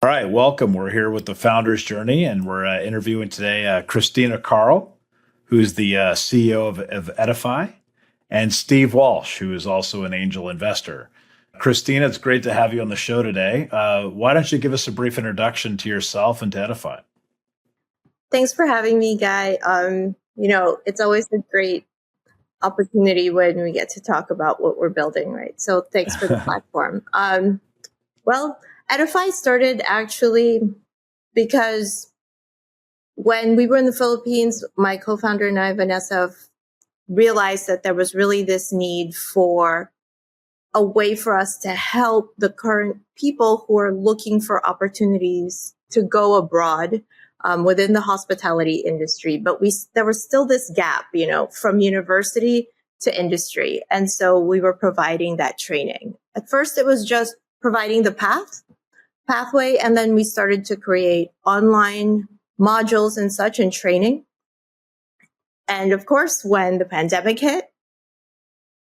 All right, welcome. We're here with the Founder's Journey, and we're interviewing today Cristina Carl, who's the CEO of Edify, and Steve Walsh, who is also an angel investor. Cristina, it's great to have you on the show today. Why don't you give us a brief introduction to yourself and to Edify? Thanks for having me, Guy. It's always a great opportunity when we get to talk about what we're building, right? So thanks for the platform. Well, Edify started actually because when we were in the Philippines, my co-founder and I, Vanessa, realized that there was really this need for a way for us to help the current people who are looking for opportunities to go abroad within the hospitality industry. But there was still this gap, from university to industry. And so we were providing that training. At first, it was just providing the pathway. And then we started to create online modules and such and training. And of course, when the pandemic hit,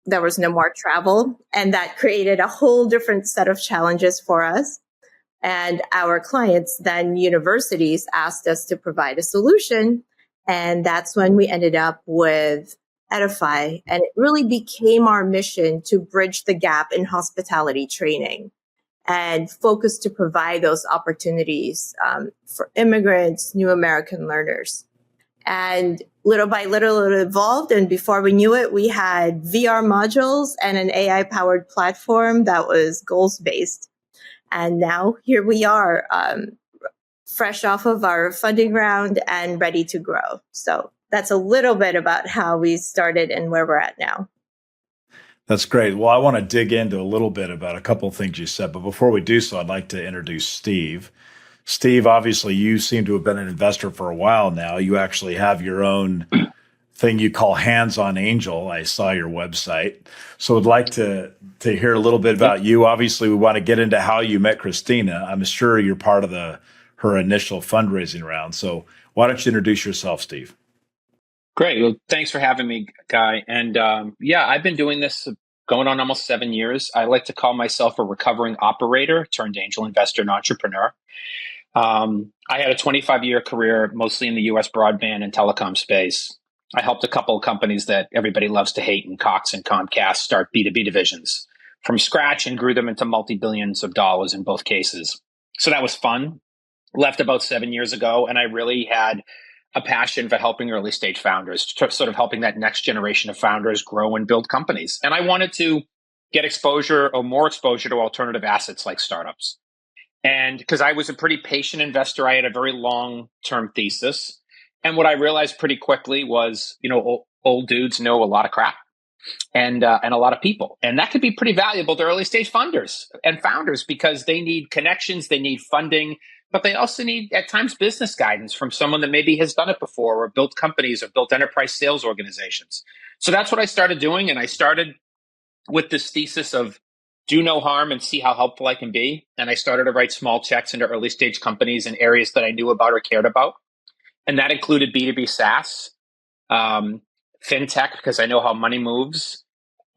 there was no more travel, and that created a whole different set of challenges for us. And our clients, then universities, asked us to provide a solution. And that's when we ended up with Edify. And it really became our mission to bridge the gap in hospitality training and focus to provide those opportunities for immigrants, new American learners. And little by little, it evolved. And before we knew it, we had VR modules and an AI-powered platform that was goals-based. And now here we are, fresh off of our funding round and ready to grow. So that's a little bit about how we started and where we're at now. That's great. Well, I want to dig into a little bit about a couple of things you said, but before we do so, I'd like to introduce Steve. Steve, obviously, you seem to have been an investor for a while now. You actually have your own thing you call Hands-on Angel. I saw your website. So I'd like to hear a little bit about you. Obviously, we want to get into how you met Cristina. I'm sure you're part of her initial fundraising round. So why don't you introduce yourself, Steve? Great. Well, thanks for having me, Guy. And I've been doing this going on almost 7 years. I like to call myself a recovering operator turned angel investor and entrepreneur. I had a 25-year career, mostly in the U.S. broadband and telecom space. I helped a couple of companies that everybody loves to hate in Cox and Comcast start B2B divisions from scratch and grew them into multi-billions of dollars in both cases. So that was fun. Left about 7 years ago, and I really had a passion for helping early stage founders, sort of helping that next generation of founders grow and build companies. And I wanted to get exposure or more exposure to alternative assets like startups. And because I was a pretty patient investor, I had a very long-term thesis. And what I realized pretty quickly was, old dudes know a lot of crap and a lot of people. And that could be pretty valuable to early stage funders and founders because they need connections, they need funding, but they also need at times business guidance from someone that maybe has done it before or built companies or built enterprise sales organizations. So that's what I started doing. And I started with this thesis of do no harm and see how helpful I can be. And I started to write small checks into early stage companies in areas that I knew about or cared about. And that included B2B SaaS, fintech, because I know how money moves,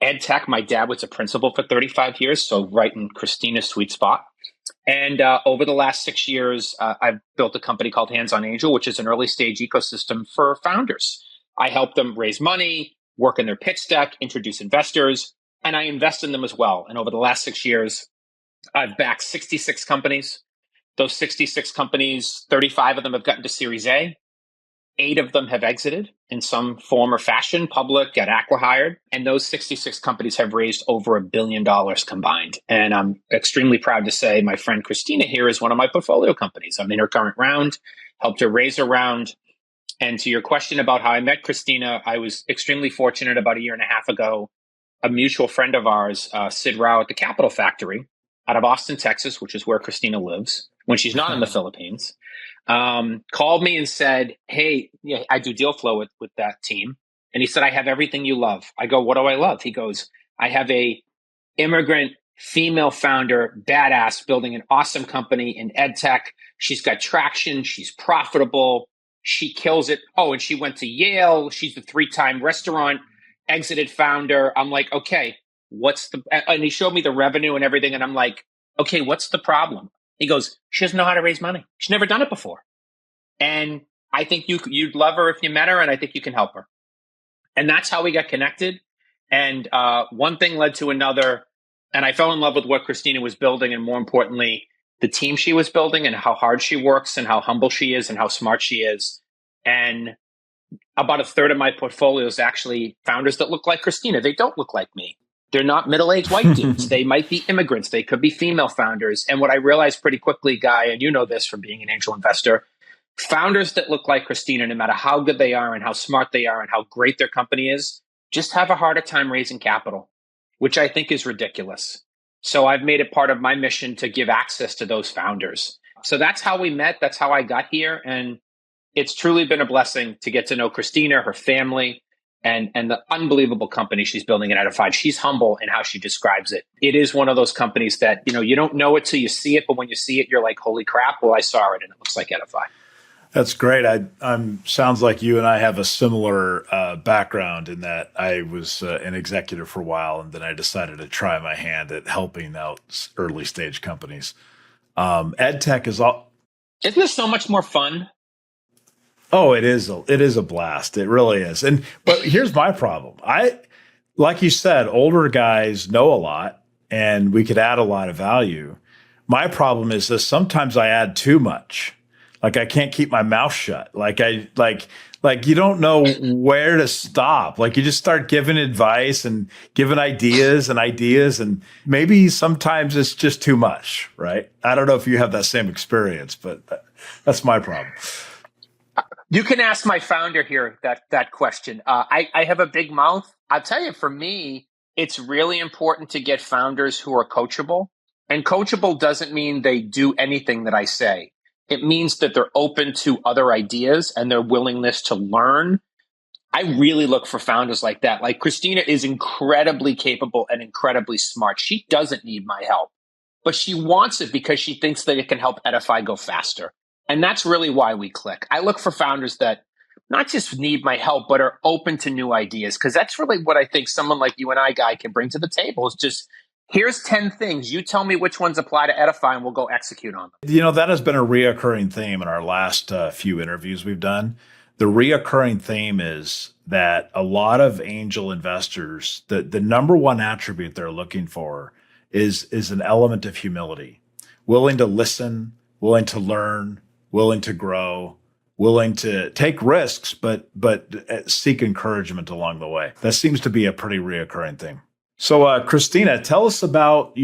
ed tech. My dad was a principal for 35 years, so right in Cristina's sweet spot. And over the last 6 years, I've built a company called Hands-on Angel, which is an early stage ecosystem for founders. I help them raise money, work in their pitch deck, introduce investors, and I invest in them as well. And over the last 6 years, I've backed 66 companies. Those 66 companies, 35 of them have gotten to Series A. 8 of them have exited in some form or fashion, public, got acqui-hired. And those 66 companies have raised over $1 billion combined. And I'm extremely proud to say my friend Cristina here is one of my portfolio companies. I'm in her current round, helped her raise a round. And to your question about how I met Cristina, I was extremely fortunate about a year and a half ago. A mutual friend of ours, Sid Rao at the Capital Factory out of Austin, Texas, which is where Cristina lives when she's not in the Philippines, called me and said, hey, I do deal flow with that team. And he said, I have everything you love. I go, what do I love? He goes, I have a immigrant female founder, badass, building an awesome company in ed tech. She's got traction. She's profitable. She kills it. Oh, and she went to Yale. She's a 3-time restaurant exited founder. I'm like, okay, and he showed me the revenue and everything. And I'm like, okay, what's the problem? He goes, she doesn't know how to raise money. She's never done it before. And I think you'd love her if you met her, and I think you can help her. And that's how we got connected. And one thing led to another. And I fell in love with what Cristina was building, and more importantly, the team she was building and how hard she works and how humble she is and how smart she is. And about a third of my portfolio is actually founders that look like Cristina. They don't look like me. They're not middle-aged white dudes. They might be immigrants. They could be female founders. And what I realized pretty quickly, Guy, and you know this from being an angel investor, founders that look like Cristina, no matter how good they are and how smart they are and how great their company is, just have a harder time raising capital, which I think is ridiculous. So I've made it part of my mission to give access to those founders. So that's how we met. That's how I got here. And it's truly been a blessing to get to know Cristina, her family, and the unbelievable company she's building at Edify. She's humble in how she describes it. It is one of those companies that, you don't know it till you see it, but when you see it, you're like, holy crap, well, I saw it and it looks like Edify. That's great. Sounds like you and I have a similar background in that I was an executive for a while, and then I decided to try my hand at helping out early stage companies. Ed tech is all. Isn't this so much more fun? Oh, it is a blast. It really is. But here's my problem. Like you said, older guys know a lot, and we could add a lot of value. My problem is this: sometimes I add too much. Like I can't keep my mouth shut. Like you don't know where to stop. Like you just start giving advice and giving ideas, and maybe sometimes it's just too much, right? I don't know if you have that same experience, but that's my problem. You can ask my founder here that question. I have a big mouth. I'll tell you, for me, it's really important to get founders who are coachable. And coachable doesn't mean they do anything that I say. It means that they're open to other ideas and their willingness to learn. I really look for founders like that. Like Cristina is incredibly capable and incredibly smart. She doesn't need my help, but she wants it because she thinks that it can help Edify go faster. And that's really why we click. I look for founders that not just need my help, but are open to new ideas. Because that's really what I think someone like you and I, Guy, can bring to the table is just, here's 10 things. You tell me which ones apply to Edify and we'll go execute on them. That has been a reoccurring theme in our last few interviews we've done. The reoccurring theme is that a lot of angel investors, the number one attribute they're looking for is an element of humility, willing to listen, willing to learn, willing to grow, willing to take risks, but seek encouragement along the way. That seems to be a pretty reoccurring theme. So, Cristina, tell us about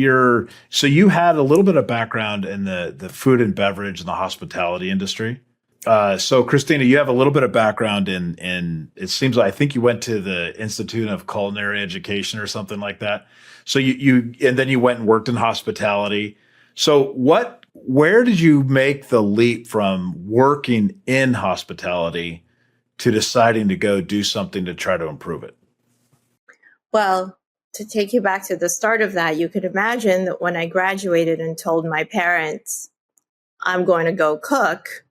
so you had a little bit of background in the food and beverage and the hospitality industry. So Cristina, you have a little bit of background in it seems like, I think you went to the Institute of Culinary Education or something like that. So and then you went and worked in hospitality. So where did you make the leap from working in hospitality to deciding to go do something to try to improve it? Well, to take you back to the start of that, you could imagine that when I graduated and told my parents, I'm going to go cook,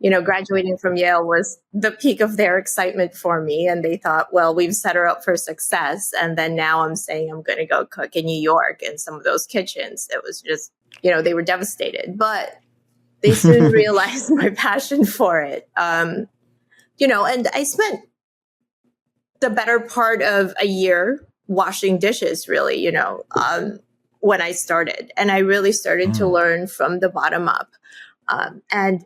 graduating from Yale was the peak of their excitement for me. And they thought, well, we've set her up for success. And then now I'm saying I'm going to go cook in New York in some of those kitchens. It was just, they were devastated. But they soon realized my passion for it. And I spent the better part of a year washing dishes, really, when I started. And I really started to learn from the bottom up. And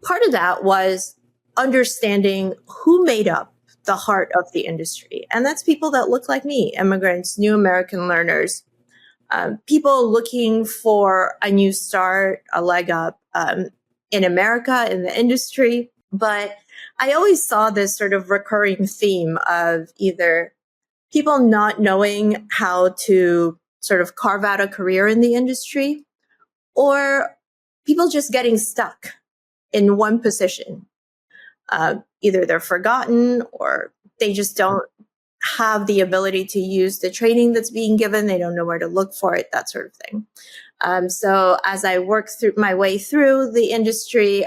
part of that was understanding who made up the heart of the industry. And that's people that look like me, immigrants, new American learners, people looking for a new start, a leg up in America, in the industry. But I always saw this sort of recurring theme of either people not knowing how to sort of carve out a career in the industry, or people just getting stuck in one position. Either they're forgotten or they just don't have the ability to use the training that's being given. They don't know where to look for it, that sort of thing. So as I worked through my way through the industry,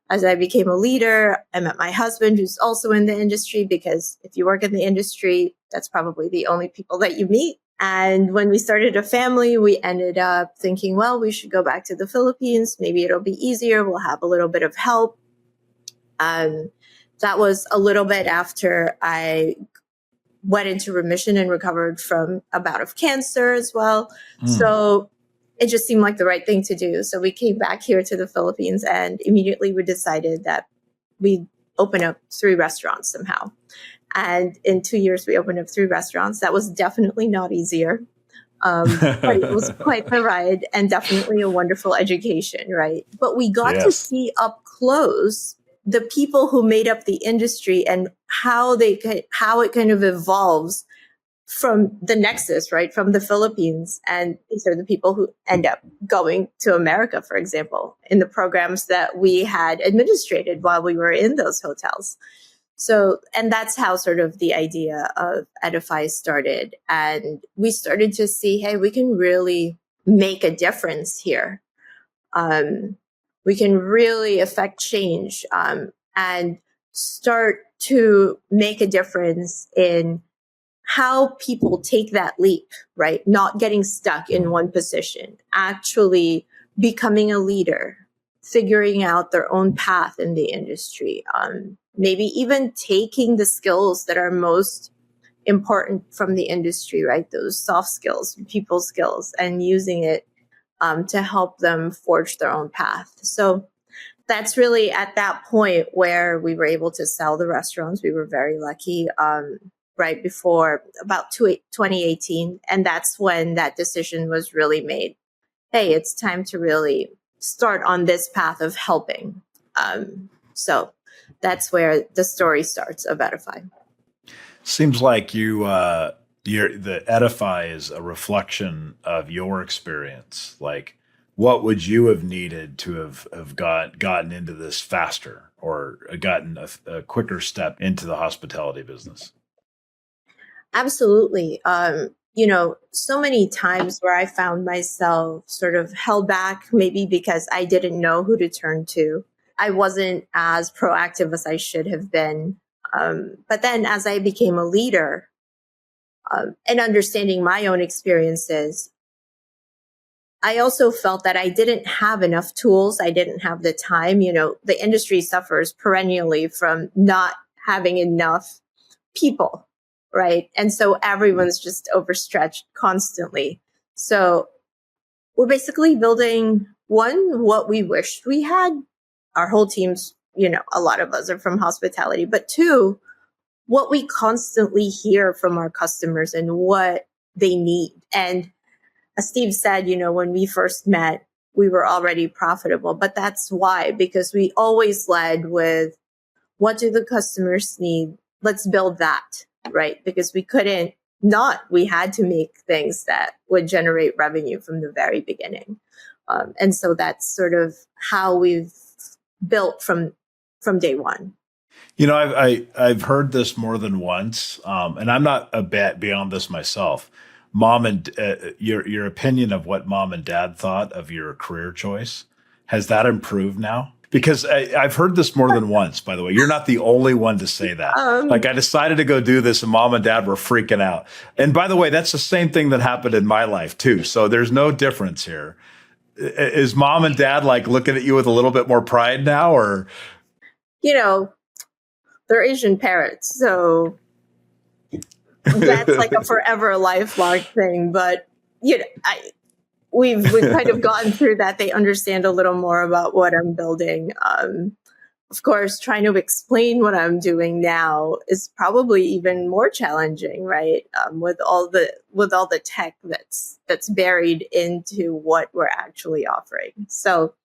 as I became a leader, I met my husband, who's also in the industry, because if you work in the industry, that's probably the only people that you meet And when we started a family, we ended up thinking, well, we should go back to the Philippines. Maybe it'll be easier. We'll have a little bit of help. That was a little bit after I went into remission and recovered from a bout of cancer as well. So it just seemed like the right thing to do. So we came back here to the Philippines, and immediately we decided that we'd open up 3 restaurants somehow. And in 2 years, we opened up 3 restaurants. That was definitely not easier, but it was quite the ride and definitely a wonderful education, right? But we got to see up close the people who made up the industry and how it kind of evolves from the nexus, right? From the Philippines. And these are the people who end up going to America, for example, in the programs that we had administrated while we were in those hotels. So, and that's how sort of the idea of Edify started. And we started to see, hey, we can really make a difference here. We can really affect change and start to make a difference in how people take that leap, right? Not getting stuck in one position, actually becoming a leader, figuring out their own path in the industry, maybe even taking the skills that are most important from the industry, right? Those soft skills, people skills, and using it to help them forge their own path. So that's really at that point where we were able to sell the restaurants. We were very lucky right before about 2018. And that's when that decision was really made. Hey, it's time to really start on this path of helping. So that's where the story starts of Edify. Seems like the Edify is a reflection of your experience. Like, what would you have needed to have gotten into this faster, or gotten a quicker step into the hospitality business? Absolutely. So many times where I found myself sort of held back, maybe because I didn't know who to turn to. I wasn't as proactive as I should have been. But then as I became a leader and understanding my own experiences, I also felt that I didn't have enough tools. I didn't have the time. The industry suffers perennially from not having enough people, right? And so everyone's just overstretched constantly. So we're basically building, one, what we wished we had. Our whole team's, a lot of us are from hospitality, but 2, what we constantly hear from our customers and what they need. And as Steve said, when we first met, we were already profitable, but that's why, because we always led with, what do the customers need? Let's build that, right? Because we had to make things that would generate revenue from the very beginning. And so that's sort of how we've built from day one. I've heard this more than once, and I'm not a bit beyond this myself. Mom and your opinion of what mom and dad thought of your career choice, has that improved now? Because I've heard this more than once, by the way. You're not the only one to say that. I decided to go do this and mom and dad were freaking out. And by the way, that's the same thing that happened in my life too. So there's no difference here. Is mom and dad looking at you with a little bit more pride now, or? They're Asian parents, so that's a forever lifelong thing. But, we've kind of gotten through that. They understand a little more about what I'm building. Of course, trying to explain what I'm doing now is probably even more challenging, right? With all the tech that's buried into what we're actually offering. So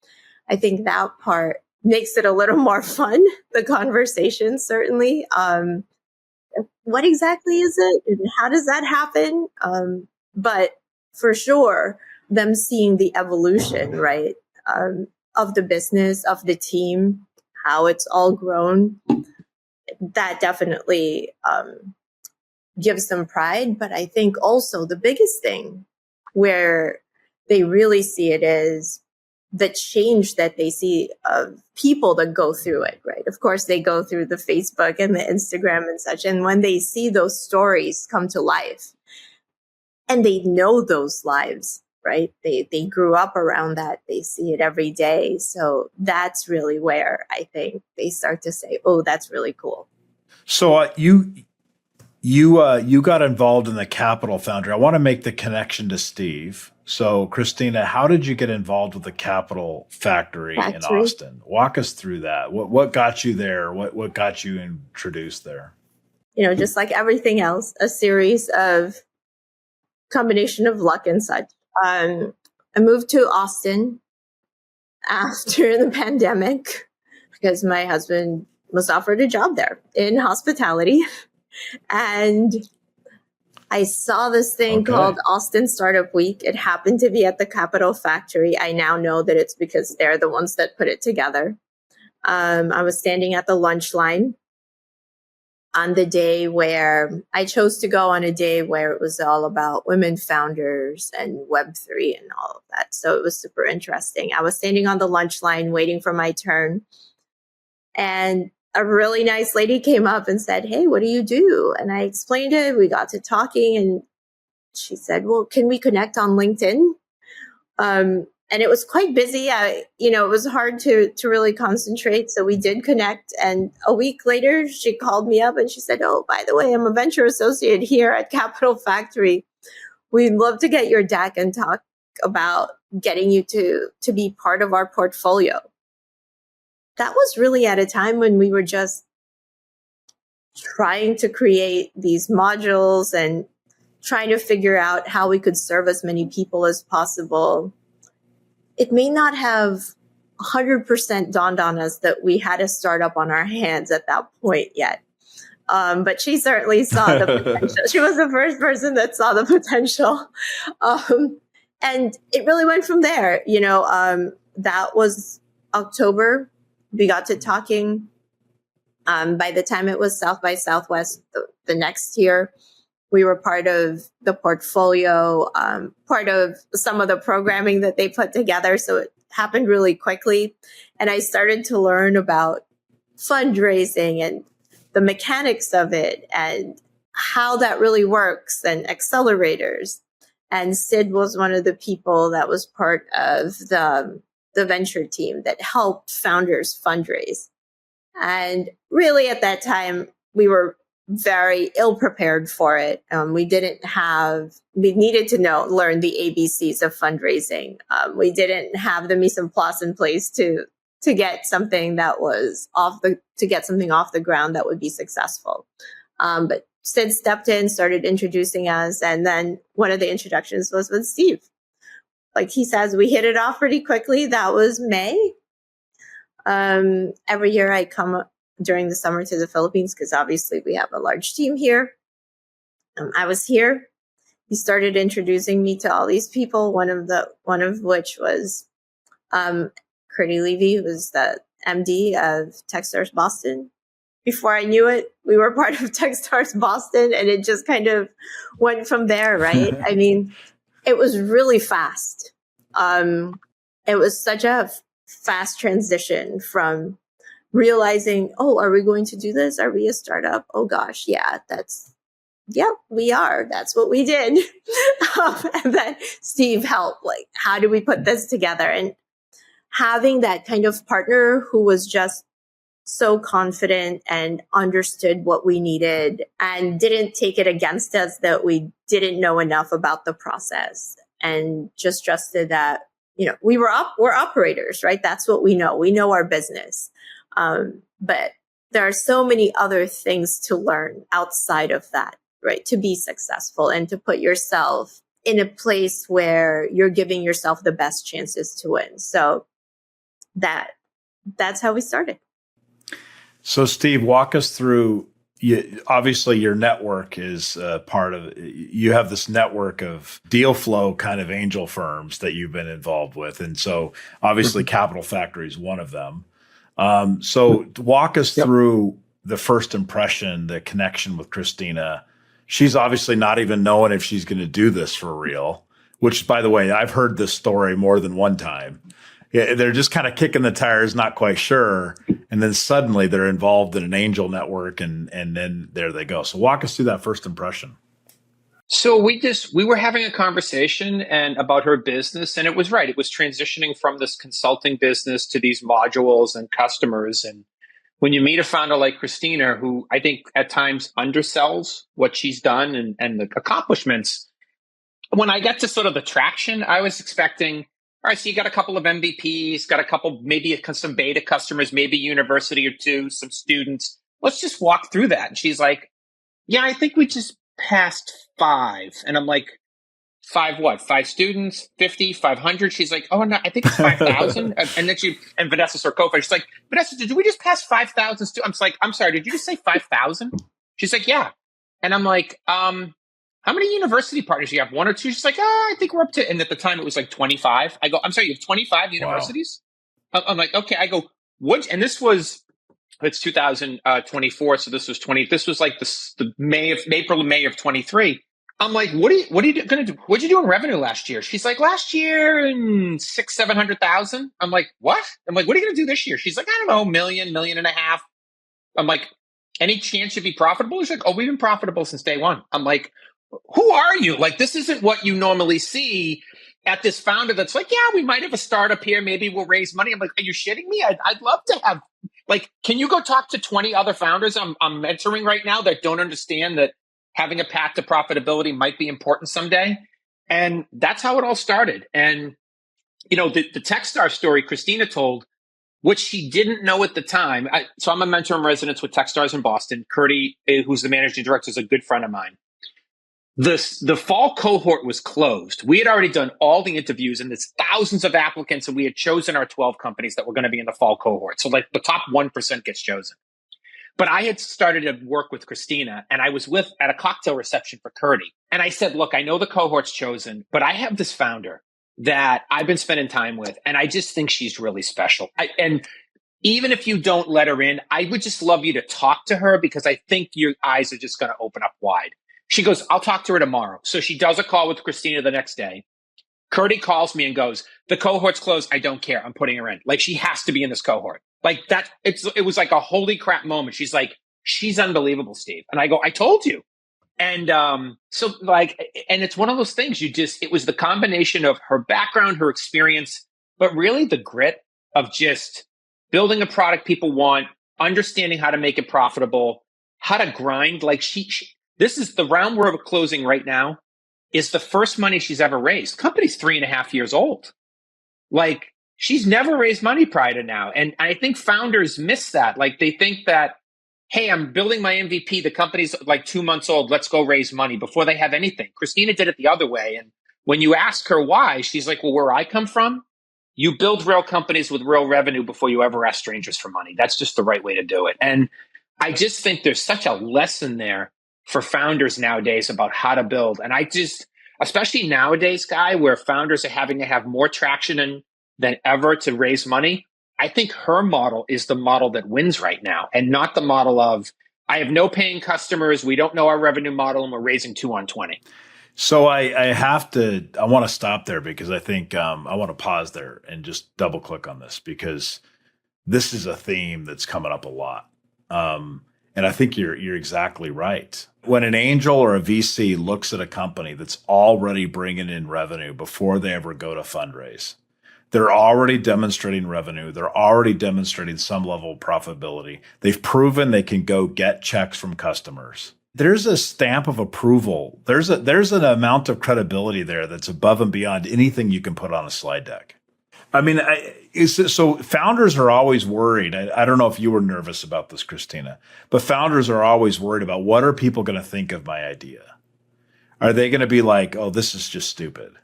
I think that part makes it a little more fun, the conversation, certainly. What exactly is it? And how does that happen? But for sure, them seeing the evolution, right, of the business, of the team, how it's all grown, that definitely gives them pride. But I think also the biggest thing where they really see it is the change that they see of people that go through it, right? Of course, they go through the Facebook and the Instagram and such. And when they see those stories come to life, and they know those lives, right? They grew up around that. They see it every day. So that's really where I think they start to say, oh, that's really cool. So you got involved in the Capital Foundry. I want to make the connection to Steve. So, Cristina, how did you get involved with the Capital Factory in Austin? Walk us through that. What got you there? What got you introduced there? Just like everything else, a series of combination of luck and such. I moved to Austin after the pandemic because my husband was offered a job there in hospitality. And I saw this thing called Austin Startup Week. It happened to be at the Capital Factory. I now know that it's because they're the ones that put it together. I was standing at the lunch line on the day where I chose to go on a day where it was all about women founders and Web3 and all of that. So it was super interesting. I was standing on the lunch line waiting for my turn. And a really nice lady came up and said, "Hey, what do you do?" And I explained it. We got to talking and she said, "Well, can we connect on LinkedIn?" And it was quite busy. It was hard to really concentrate. So we did connect. And a week later, she called me up and she said, "Oh, by the way, I'm a venture associate here at Capital Factory. We'd love to get your deck and talk about getting you to be part of our portfolio." That was really at a time when we were just trying to create these modules and trying to figure out how we could serve as many people as possible. It may not have 100% dawned on us that we had a startup on our hands at that point yet. But she certainly saw the potential. She was the first person that saw the potential. And it really went from there. That was October. We got to talking. By the time it was South by Southwest the next year, we were part of the portfolio, part of some of the programming that they put together. So it happened really quickly. And I started to learn about fundraising and the mechanics of it and how that really works and accelerators. And Sid was one of the people that was part of the venture team that helped founders fundraise. And really at that time, we were very ill prepared for it. We needed to learn the ABCs of fundraising. We didn't have the mise en place in place to get something that was off the ground that would be successful. But Sid stepped in, started introducing us. And then one of the introductions was with Steve. Like he says, we hit it off pretty quickly. That was May. Every year I come during the summer to the Philippines because obviously we have a large team here. I was here. He started introducing me to all these people. One of which was Curdy Levy, who was the MD of Techstars Boston. Before I knew it, we were part of Techstars Boston, and it just kind of went from there, right? I mean, it was really fast. It was such a fast transition from realizing, oh, are we going to do this? Are we a startup? Oh gosh, we are. That's what we did. And then Steve helped, like, how do we put this together? And having that kind of partner who was just so confident and understood what we needed and didn't take it against us that we didn't know enough about the process, and just trusted that, we're operators, right? That's what we know. We know our business. But there are so many other things to learn outside of that, right? To be successful and to put yourself in a place where you're giving yourself the best chances to win. So that's how we started. So Steve, walk us through, obviously your network is part of, you have this network of deal flow kind of angel firms that you've been involved with. And so obviously Capital Factory is one of them. So walk us through the first impression, the connection with Cristina. She's obviously not even knowing if she's going to do this for real, which, by the way, I've heard this story more than one time. Yeah, they're just kind of kicking the tires, not quite sure. And then suddenly they're involved in an angel network and then there they go. So walk us through that first impression. So we were having a conversation and about her business, and it was right. It was transitioning from this consulting business to these modules and customers. And when you meet a founder like Christina, who I think at times undersells what she's done and the accomplishments, when I get to sort of the traction, I was expecting, all right, so you got a couple of MVPs, got a couple, maybe some beta customers, maybe a university or two, some students. Let's just walk through that. And she's like, yeah, I think we just passed five. And I'm like, five what? Five students, 50, 500? She's like, oh, no, I think it's 5,000. And then and Vanessa's her co-founder. She's like, Vanessa, did we just pass 5,000 students? I'm like, I'm sorry, did you just say 5,000? She's like, yeah. And I'm like, how many university partners do you have? One or two? She's like, I think we're up to, and at the time it was like 25. I go, I'm sorry, you have 25 universities? Wow. I'm like, okay. I go, what? And this was, it's 2024. So this was like the April and May of 23. I'm like, what are you going to do? What'd you do in revenue last year? She's like, last year, 700,000. I'm like, what? I'm like, what are you going to do this year? She's like, I don't know, million and a half. I'm like, any chance you'd be profitable? She's like, oh, we've been profitable since day one. I'm like, who are you? Like, this isn't what you normally see at this founder that's like, yeah, we might have a startup here. Maybe we'll raise money. I'm like, are you shitting me? I'd love to have, like, can you go talk to 20 other founders I'm mentoring right now that don't understand that having a path to profitability might be important someday? And that's how it all started. And, the Techstars story Christina told, which she didn't know at the time. So I'm a mentor in residence with Techstars in Boston. Curdy, who's the managing director, is a good friend of mine. The fall cohort was closed. We had already done all the interviews, and there's thousands of applicants, and we had chosen our 12 companies that were going to be in the fall cohort. So like the top 1% gets chosen. But I had started to work with Christina, and I was at a cocktail reception for Curdy. And I said, look, I know the cohort's chosen, but I have this founder that I've been spending time with, and I just think she's really special. And even if you don't let her in, I would just love you to talk to her because I think your eyes are just going to open up wide. She goes, I'll talk to her tomorrow. So she does a call with Christina the next day. Curdy calls me and goes, the cohort's closed. I don't care. I'm putting her in. Like, she has to be in this cohort. Like that. It was like a holy crap moment. She's like, she's unbelievable, Steve. And I go, I told you. And so like, and it's one of those things it was the combination of her background, her experience, but really the grit of just building a product people want, understanding how to make it profitable, how to grind. Like this is the round we're closing right now is the first money she's ever raised. The company's 3.5 years old. Like, she's never raised money prior to now. And I think founders miss that. Like, they think that, hey, I'm building my MVP. The company's like 2 months old. Let's go raise money before they have anything. Christina did it the other way. And when you ask her why, she's like, well, where I come from, you build real companies with real revenue before you ever ask strangers for money. That's just the right way to do it. And I just think there's such a lesson there for founders nowadays about how to build. And especially nowadays, Guy, where founders are having to have more traction than ever to raise money, I think her model is the model that wins right now, and not the model of, I have no paying customers, we don't know our revenue model, and we're raising 2 on 20. So I want to stop there because I think I want to pause there and just double click on this because this is a theme that's coming up a lot. And I think you're exactly right. When an angel or a VC looks at a company that's already bringing in revenue before they ever go to fundraise, they're already demonstrating revenue. They're already demonstrating some level of profitability. They've proven they can go get checks from customers. There's a stamp of approval. There's an amount of credibility there that's above and beyond anything you can put on a slide deck. I mean, so founders are always worried. I don't know if you were nervous about this, Cristina, but founders are always worried about what are people going to think of my idea? Are they going to be like, oh, this is just stupid?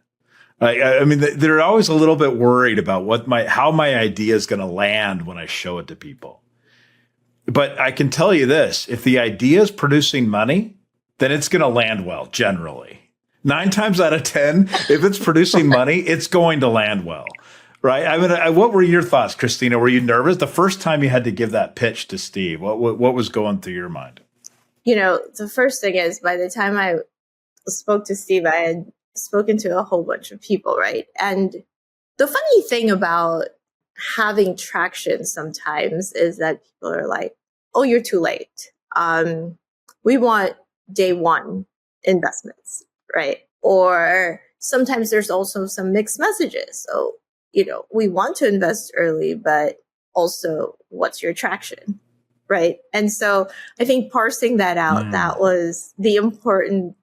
I mean, they're always a little bit worried about how my idea is going to land when I show it to people. But I can tell you this, if the idea is producing money, then it's going to land well, generally. 9 times out of 10, if it's producing money, it's going to land well. Right. I mean, what were your thoughts, Cristina? Were you nervous the first time you had to give that pitch to Steve? What was going through your mind? The first thing is, by the time I spoke to Steve, I had spoken to a whole bunch of people, right? And the funny thing about having traction sometimes is that people are like, oh, you're too late. We want day one investments. right? Or sometimes there's also some mixed messages. So, we want to invest early, but also what's your traction, right? And so I think parsing that out, that was the important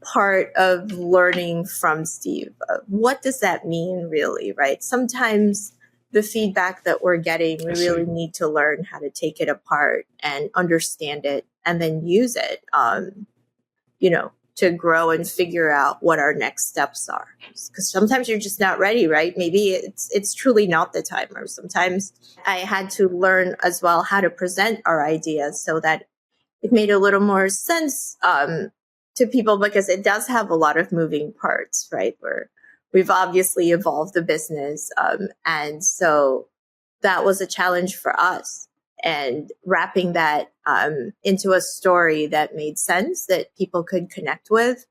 part of learning from Steve. What does that mean really, right? Sometimes the feedback that we're getting, we really need to learn how to take it apart and understand it and then use it, to grow and figure out what our next steps are. Because sometimes you're just not ready, right? Maybe it's truly not the time. Or sometimes I had to learn as well how to present our ideas so that it made a little more sense to people, because it does have a lot of moving parts, right? Where we've obviously evolved the business. And so that was a challenge for us. And wrapping that into a story that made sense, that people could connect with,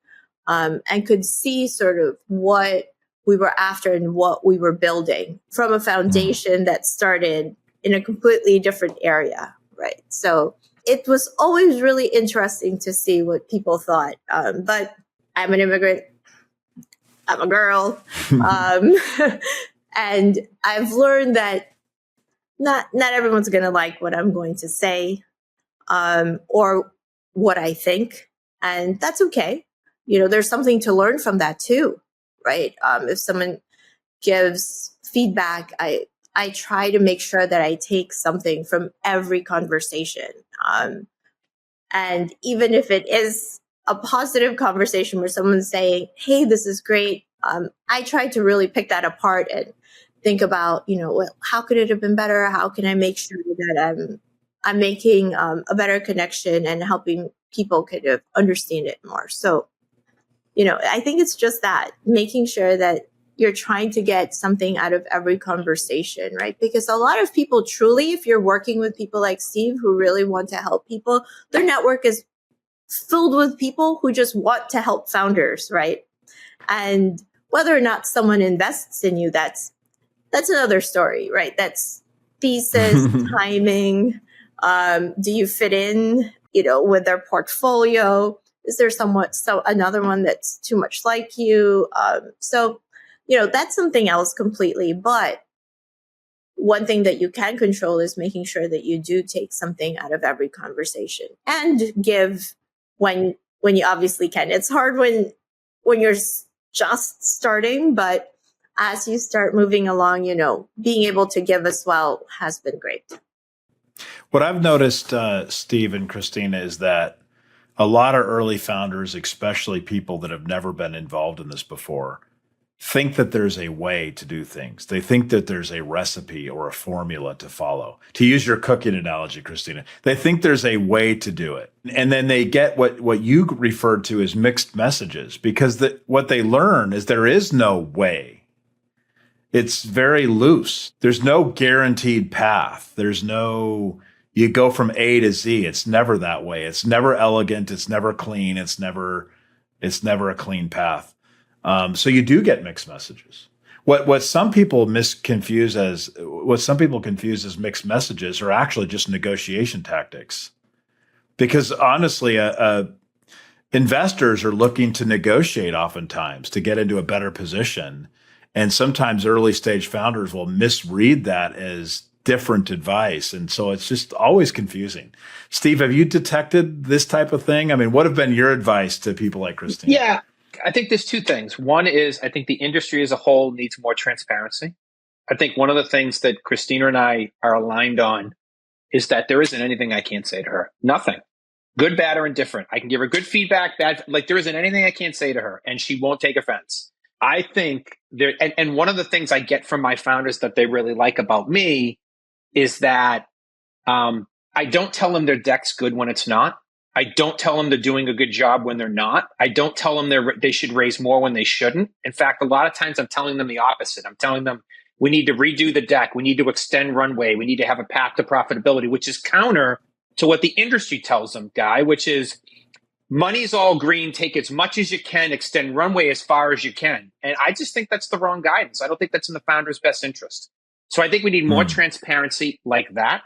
and could see sort of what we were after and what we were building from a foundation that started in a completely different area, right? So it was always really interesting to see what people thought. But I'm an immigrant. I'm a girl. And I've learned that not everyone's going to like what I'm going to say, or what I think. And that's okay. There's something to learn from that too, right? If someone gives feedback, I try to make sure that I take something from every conversation. And even if it is a positive conversation where someone's saying, hey, this is great, I try to really pick that apart and think about, how could it have been better? How can I make sure that I'm making a better connection and helping people kind of understand it more? So, I think it's just that, making sure that you're trying to get something out of every conversation, right? Because a lot of people truly, if you're working with people like Steve who really want to help people, their network is filled with people who just want to help founders, right? And whether or not someone invests in you, that's another story, right? That's thesis, timing. Do you fit in, with their portfolio? Is there another one that's too much like you? So, that's something else completely. But one thing that you can control is making sure that you do take something out of every conversation and give when you obviously can. It's hard when you're just starting, but as you start moving along, being able to give as well has been great. What I've noticed, Steve and Cristina, is that a lot of early founders, especially people that have never been involved in this before, think that there's a way to do things. They think that there's a recipe or a formula to follow. To use your cooking analogy, Cristina, they think there's a way to do it. And then they get what you referred to as mixed messages, because what they learn is there is no way. It's very loose. There's no guaranteed path. There's no, you go from A to Z. It's never that way. It's never elegant. It's never clean. It's never a clean path. So you do get mixed messages. What some people confuse as mixed messages are actually just negotiation tactics. Because honestly, investors are looking to negotiate oftentimes to get into a better position. And sometimes early stage founders will misread that as different advice. And so it's just always confusing. Steve, have you detected this type of thing? I mean, what have been your advice to people like Cristina? Yeah, I think there's two things. One is I think the industry as a whole needs more transparency. I think one of the things that Cristina and I are aligned on is that there isn't anything I can't say to her. Nothing. Good, bad, or indifferent. I can give her good feedback, bad. Like there isn't anything I can't say to her, and she won't take offense. I think there, and one of the things I get from my founders that they really like about me is that I don't tell them their deck's good when it's not. I don't tell them they're doing a good job when they're not. I don't tell them they should raise more when they shouldn't. In fact, a lot of times I'm telling them the opposite. I'm telling them we need to redo the deck. We need to extend runway. We need to have a path to profitability, which is counter to what the industry tells them, Guy, which is money's all green. Take as much as you can, extend runway as far as you can. And I just think that's the wrong guidance. I don't think that's in the founder's best interest. So I think we need more transparency like that.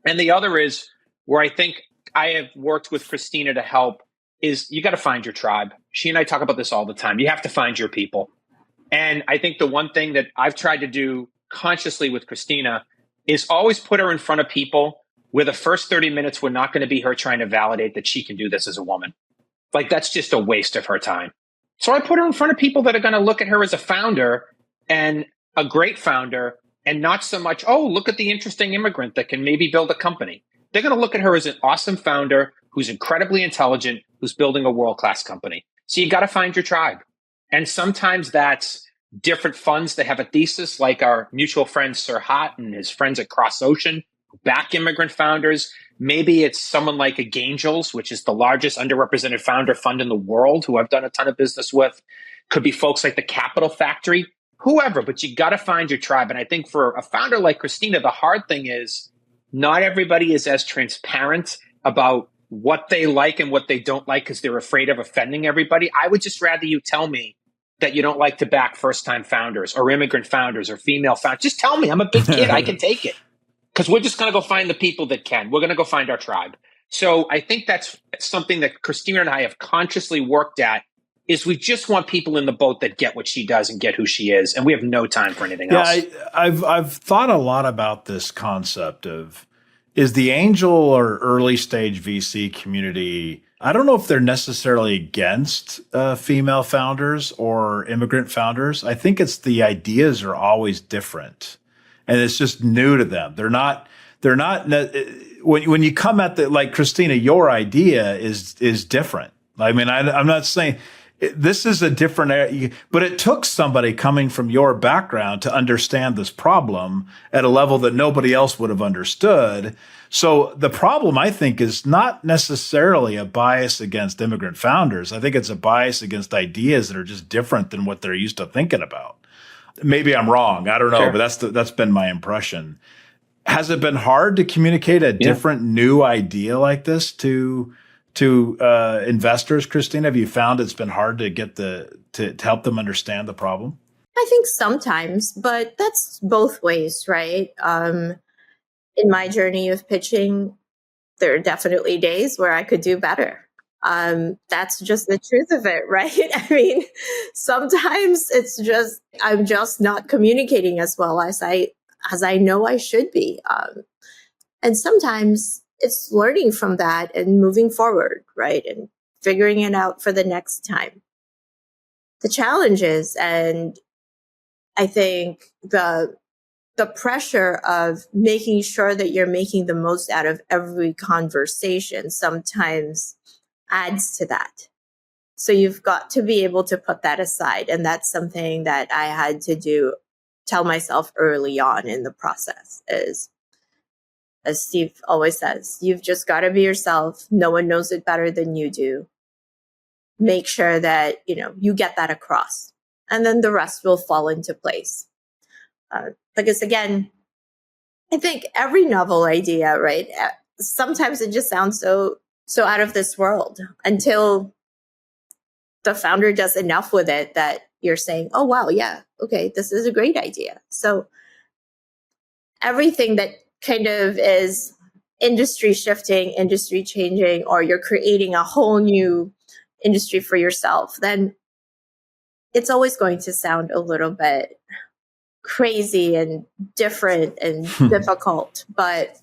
And the other is where I think I have worked with Cristina to help is you got to find your tribe. She and I talk about this all the time. You have to find your people. And I think the one thing that I've tried to do consciously with Cristina is always put her in front of people where the first 30 minutes were not going to be her trying to validate that she can do this as a woman. Like, that's just a waste of her time. So I put her in front of people that are going to look at her as a founder and a great founder, and not so much, oh, look at the interesting immigrant that can maybe build a company. They're going to look at her as an awesome founder who's incredibly intelligent, who's building a world-class company. So you got to find your tribe. And sometimes that's different funds that have a thesis, like our mutual friend Sir Hott and his friends at Cross Ocean, who back immigrant founders. Maybe it's someone like a Gangels, which is the largest underrepresented founder fund in the world, who I've done a ton of business with. Could be folks like the Capital Factory, whoever, but you got to find your tribe. And I think for a founder like Cristina, the hard thing is not everybody is as transparent about what they like and what they don't like because they're afraid of offending everybody. I would just rather you tell me that you don't like to back first-time founders or immigrant founders or female founders. Just tell me. I'm a big kid. I can take it. Because we're just going to go find the people that can. We're going to go find our tribe. So I think that's something that Cristina and I have consciously worked at, is we just want people in the boat that get what she does and get who she is. And we have no time for anything else. I've thought a lot about this concept of, is the angel or early stage VC community, I don't know if they're necessarily against female founders or immigrant founders. I think it's the ideas are always different. And it's just new to them. They're not, when you come at the, like Cristina, your idea is different. I mean, I'm not saying this is a different area, but it took somebody coming from your background to understand this problem at a level that nobody else would have understood. So the problem, I think, is not necessarily a bias against immigrant founders. I think it's a bias against ideas that are just different than what they're used to thinking about. Maybe I'm wrong. I don't know, Sure. but that's been my impression. Has it been hard to communicate a different new idea like this to investors, Cristina? Have you found it's been hard to get to help them understand the problem? I think sometimes, but that's both ways, right? In my journey of pitching, there are definitely days where I could do better. That's just the truth of it, right? I mean, sometimes it's just, I'm just not communicating as well as I know I should be. And sometimes it's learning from that and moving forward, right? And figuring it out for the next time. The challenges, and I think the pressure of making sure that you're making the most out of every conversation sometimes adds to that. So you've got to be able to put that aside. And that's something that I had to tell myself early on in the process is, as Steve always says, you've just got to be yourself. No one knows it better than you do. Make sure that, you get that across, and then the rest will fall into place. Because again, I think every novel idea, right? Sometimes it just sounds so out of this world until the founder does enough with it that you're saying, oh, wow, yeah, okay, this is a great idea. So everything that kind of is industry shifting, industry changing, or you're creating a whole new industry for yourself, then it's always going to sound a little bit crazy and different and difficult. But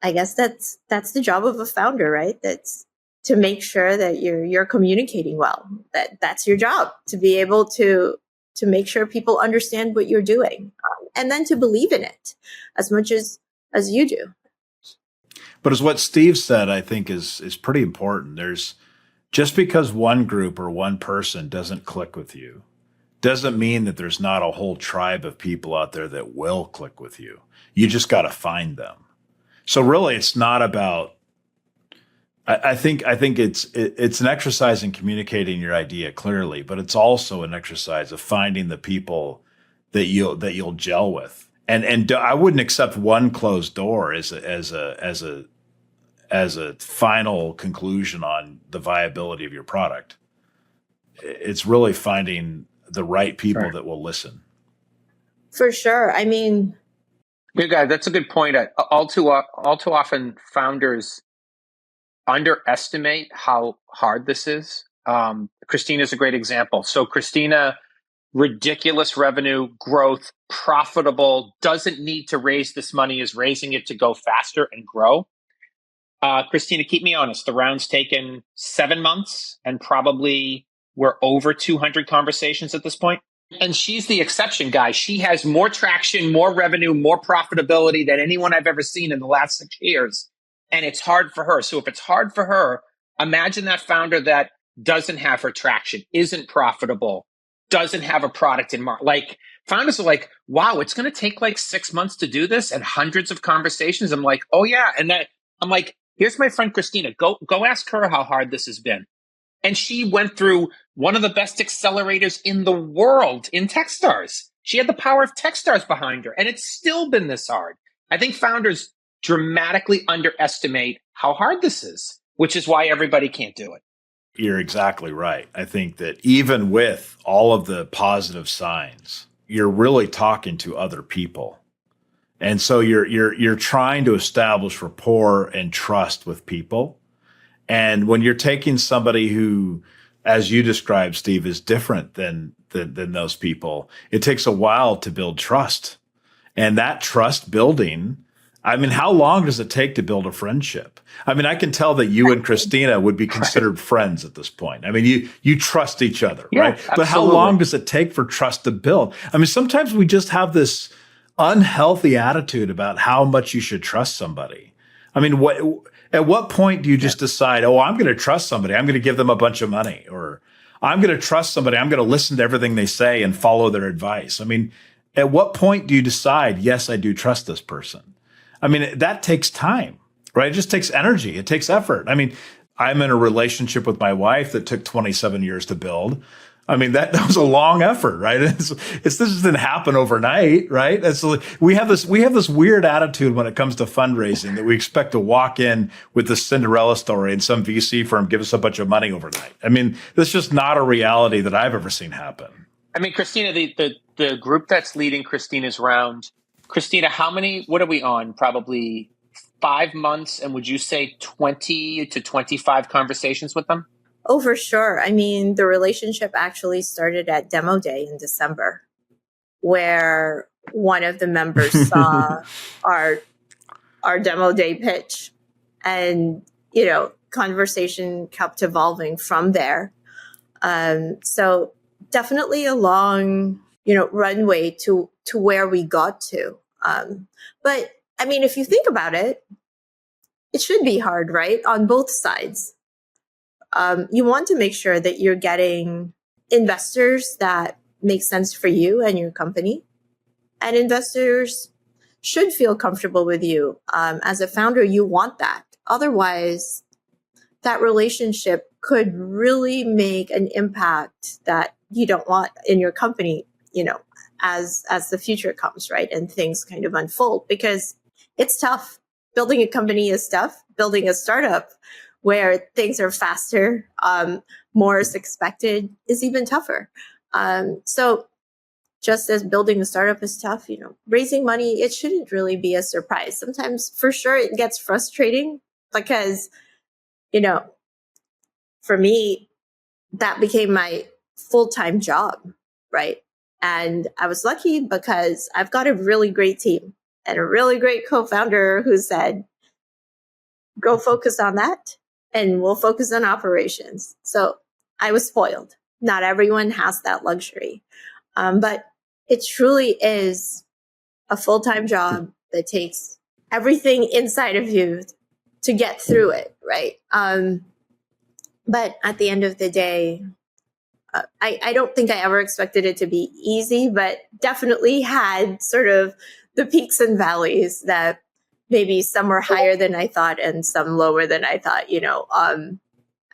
I guess that's the job of a founder, right? That's to make sure that you're communicating well. That's your job, to be able to make sure people understand what you're doing, and then to believe in it as much as you do. But as what Steve said, I think is pretty important. There's just because one group or one person doesn't click with you doesn't mean that there's not a whole tribe of people out there that will click with you. You just got to find them. So really, it's not about. I think it's an exercise in communicating your idea clearly, but it's also an exercise of finding the people that you'll gel with. And I wouldn't accept one closed door as a final conclusion on the viability of your product. It's really finding the right people that will listen. For sure. I mean, yeah, guys, that's a good point. All too often, founders underestimate how hard this is. Christina's a great example. So Cristina, ridiculous revenue growth, profitable, doesn't need to raise this money, is raising it to go faster and grow. Cristina, keep me honest. The round's taken 7 months and probably we're over 200 conversations at this point. And she's the exception, guys. She has more traction, more revenue, more profitability than anyone I've ever seen in the last 6 years. And it's hard for her. So if it's hard for her, imagine that founder that doesn't have her traction, isn't profitable, doesn't have a product in market. Like founders are like, wow, it's going to take like 6 months to do this and hundreds of conversations. I'm like, oh yeah. And that I'm like, here's my friend Cristina. Go ask her how hard this has been. And she went through one of the best accelerators in the world in Techstars. She had the power of Techstars behind her, and it's still been this hard. I think founders dramatically underestimate how hard this is, which is why everybody can't do it. You're exactly right. I think that even with all of the positive signs, you're really talking to other people. And so you're trying to establish rapport and trust with people. And when you're taking somebody who, as you described, Steve, is different than those people, it takes a while to build trust. And that trust building, I mean, how long does it take to build a friendship? I mean, I can tell that you and Cristina would be considered friends at this point. I mean, you trust each other, right? Absolutely. But how long does it take for trust to build? I mean, sometimes we just have this unhealthy attitude about how much you should trust somebody. I mean, at what point do you just decide, oh, I'm going to trust somebody, I'm going to give them a bunch of money, or I'm going to trust somebody, I'm going to listen to everything they say and follow their advice? I mean, at what point do you decide, yes, I do trust this person? I mean, that takes time, right? It just takes energy. It takes effort. I mean, I'm in a relationship with my wife that took 27 years to build. I mean, that was a long effort, right? This didn't happen overnight, right? We have this weird attitude when it comes to fundraising that we expect to walk in with the Cinderella story and some VC firm give us a bunch of money overnight. I mean, that's just not a reality that I've ever seen happen. I mean, Cristina, the group that's leading Christina's round, Cristina, what are we on? Probably 5 months. And would you say 20 to 25 conversations with them? Oh, for sure. I mean, the relationship actually started at demo day in December, where one of the members saw our demo day pitch, and, conversation kept evolving from there. So definitely a long, runway to where we got to. But I mean, if you think about it, it should be hard, right? On both sides. You want to make sure that you're getting investors that make sense for you and your company. And investors should feel comfortable with you. As a founder, you want that. Otherwise, that relationship could really make an impact that you don't want in your company, as the future comes, right? And things kind of unfold, because it's tough. Building a company is tough. Building a startup where things are faster, more is expected, is even tougher. So just as building a startup is tough, raising money, it shouldn't really be a surprise. Sometimes, for sure, it gets frustrating because, for me, that became my full-time job, right? And I was lucky because I've got a really great team and a really great co-founder who said, go focus on that, and we'll focus on operations. So I was spoiled. Not everyone has that luxury. But it truly is a full-time job that takes everything inside of you to get through it, right? But at the end of the day, I don't think I ever expected it to be easy, but definitely had sort of the peaks and valleys that maybe some were higher than I thought and some lower than I thought,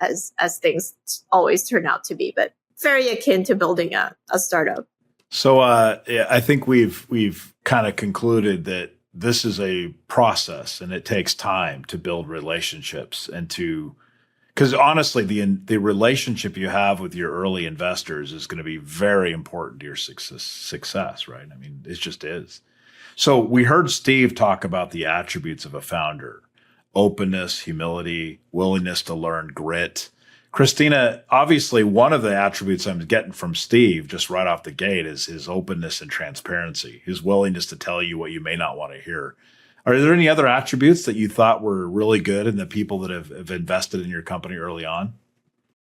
as things always turn out to be, but very akin to building a startup. So I think we've kind of concluded that this is a process and it takes time to build relationships and because honestly, the relationship you have with your early investors is going to be very important to your success, right? I mean, it just is. So we heard Steve talk about the attributes of a founder. openness, humility, willingness to learn, grit. Christina, obviously, one of the attributes I'm getting from Steve just right off the gate is his openness and transparency, his willingness to tell you what you may not want to hear. Are there any other attributes that you thought were really good in the people that have invested in your company early on?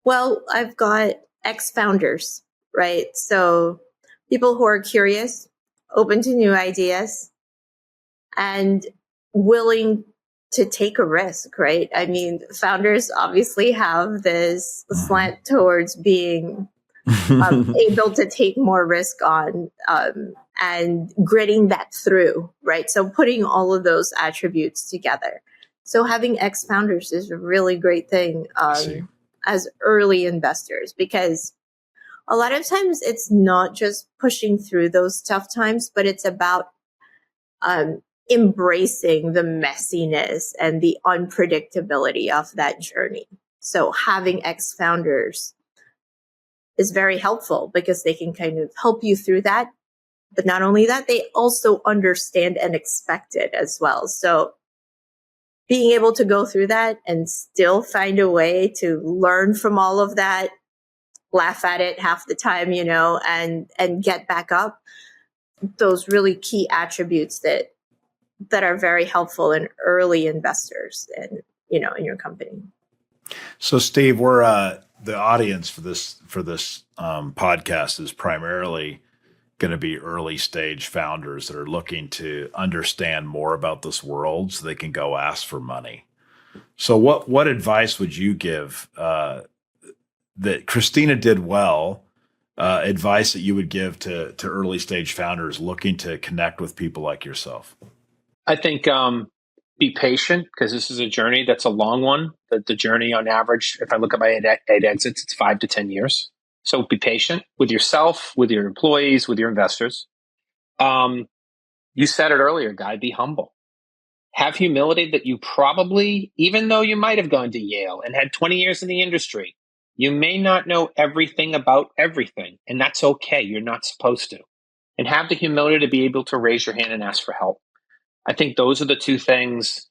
Well, I've got ex-founders, right? So people who are curious, open to new ideas, and willing to take a risk, right? I mean, founders obviously have this slant towards being able to take more risk on and gritting that through, right? So putting all of those attributes together. So having ex-founders is a really great thing as early investors, because a lot of times it's not just pushing through those tough times, but it's about embracing the messiness and the unpredictability of that journey. So having ex-founders is very helpful because they can kind of help you through that. But not only that, they also understand and expect it as well. So being able to go through that and still find a way to learn from all of that, laugh at it half the time, and get back up, those really key attributes that are very helpful in early investors and, in your company. So Steve, we're the audience for this podcast is primarily going to be early stage founders that are looking to understand more about this world so they can go ask for money. So what advice would you give that Cristina did well, advice that you would give to early stage founders looking to connect with people like yourself? I think be patient, because this is a journey that's a long one. The journey on average, if I look at my eight exits, it's 5 to 10 years. So be patient with yourself, with your employees, with your investors. You said it earlier, Guy, be humble. Have humility that you probably, even though you might have gone to Yale and had 20 years in the industry, you may not know everything about everything. And that's okay. You're not supposed to. And have the humility to be able to raise your hand and ask for help. I think those are the two things.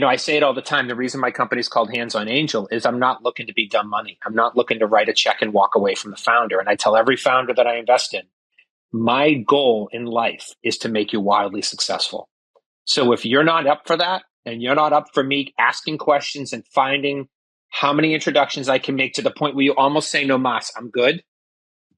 I say it all the time. The reason my company is called Hands on Angel is I'm not looking to be dumb money. I'm not looking to write a check and walk away from the founder. And I tell every founder that I invest in, my goal in life is to make you wildly successful. So if you're not up for that, and you're not up for me asking questions and finding how many introductions I can make to the point where you almost say, no mas, I'm good,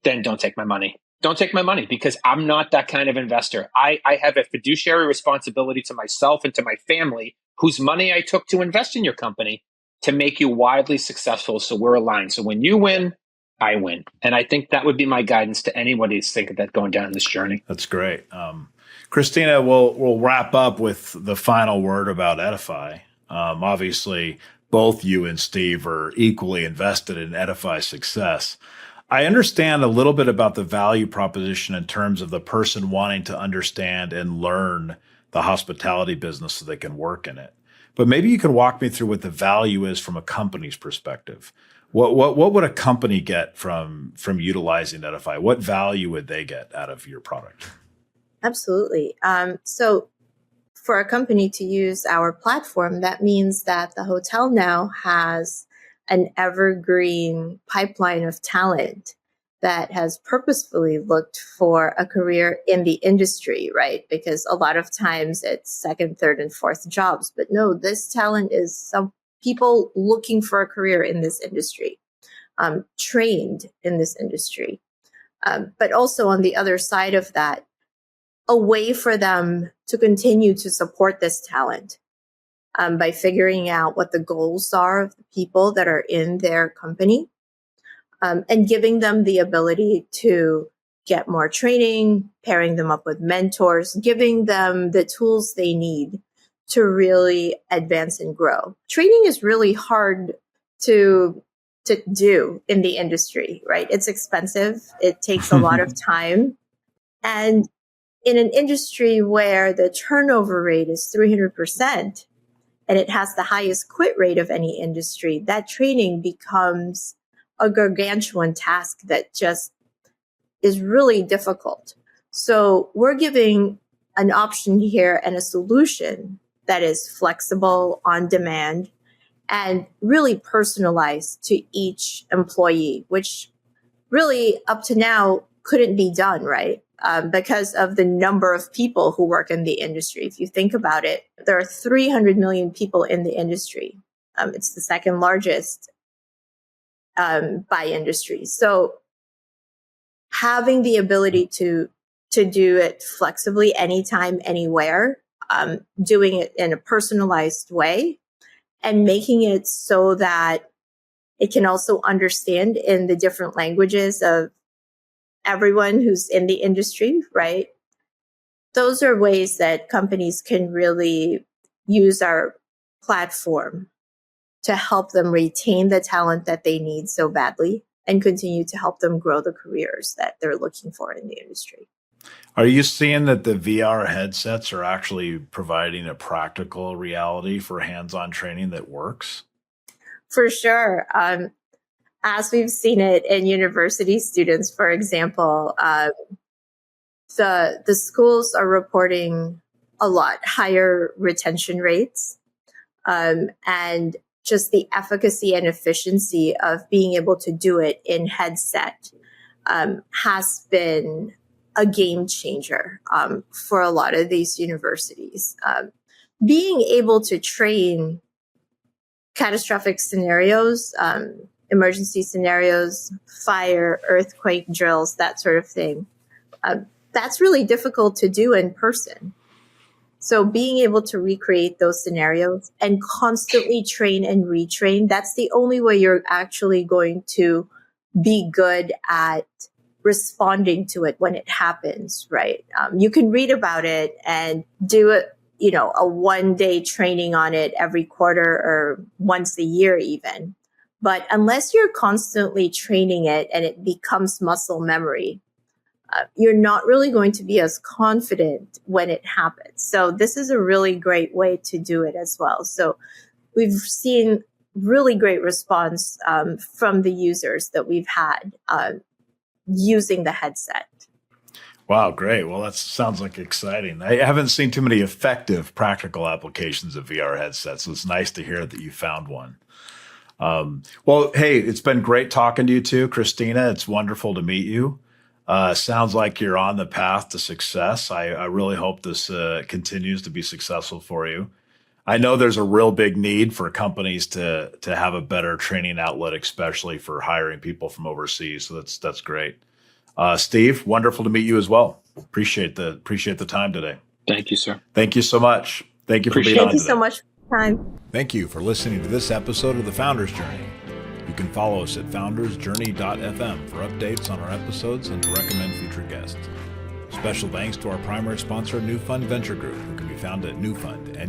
then don't take my money. Don't take my money, because I'm not that kind of investor. I have a fiduciary responsibility to myself and to my family, whose money I took to invest in your company, to make you wildly successful. So we're aligned. So when you win, I win. And I think that would be my guidance to anybody who's thinking that going down this journey. That's great. Cristina, we'll wrap up with the final word about Edify. Obviously, both you and Steve are equally invested in Edify's success. I understand a little bit about the value proposition in terms of the person wanting to understand and learn the hospitality business so they can work in it. But maybe you can walk me through what the value is from a company's perspective. What would a company get from utilizing Edify? What value would they get out of your product? Absolutely. So for a company to use our platform, that means that the hotel now has an evergreen pipeline of talent that has purposefully looked for a career in the industry, right? Because a lot of times it's second, third, and fourth jobs. But no, this talent is some people looking for a career in this industry, trained in this industry. But also on the other side of that, a way for them to continue to support this talent by figuring out what the goals are of the people that are in their company, and giving them the ability to get more training, pairing them up with mentors, giving them the tools they need to really advance and grow. Training is really hard to do in the industry, right? It's expensive. It takes a lot of time. And in an industry where the turnover rate is 300%, and it has the highest quit rate of any industry, that training becomes a gargantuan task that just is really difficult. So we're giving an option here and a solution that is flexible, on demand, and really personalized to each employee, which really up to now couldn't be done, right? Because of the number of people who work in the industry. If you think about it, there are 300 million people in the industry. It's the second largest by industry. So having the ability to do it flexibly anytime, anywhere, doing it in a personalized way, and making it so that it can also understand in the different languages of everyone who's in the industry, right? Those are ways that companies can really use our platform to help them retain the talent that they need so badly and continue to help them grow the careers that they're looking for in the industry. Are you seeing that the VR headsets are actually providing a practical reality for hands-on training that works? For sure. As we've seen it in university students, for example, the schools are reporting a lot higher retention rates, and just the efficacy and efficiency of being able to do it in headset has been a game changer for a lot of these universities. Being able to train catastrophic scenarios, emergency scenarios, fire, earthquake drills, that sort of thing, that's really difficult to do in person. So being able to recreate those scenarios and constantly train and retrain, that's the only way you're actually going to be good at responding to it when it happens, right? You can read about it and do it, a 1-day training on it every quarter or once a year even. But unless you're constantly training it and it becomes muscle memory, you're not really going to be as confident when it happens. So this is a really great way to do it as well. So we've seen really great response from the users that we've had using the headset. Wow, great. Well, that sounds like exciting. I haven't seen too many effective practical applications of VR headsets, so it's nice to hear that you found one. Well, hey, it's been great talking to you too, Cristina. It's wonderful to meet you. Sounds like you're on the path to success. I really hope this continues to be successful for you. I know there's a real big need for companies to have a better training outlet, especially for hiring people from overseas. So that's great. Steve, wonderful to meet you as well. Appreciate the time today. Thank you, sir. Thank you so much. Thank you for being on Thank you today. so much for your time. Thank you for listening to this episode of The Founders Journey. You can follow us at foundersjourney.fm for updates on our episodes and to recommend future guests. Special thanks to our primary sponsor, Newfund Venture Group, who can be found at newfund.com.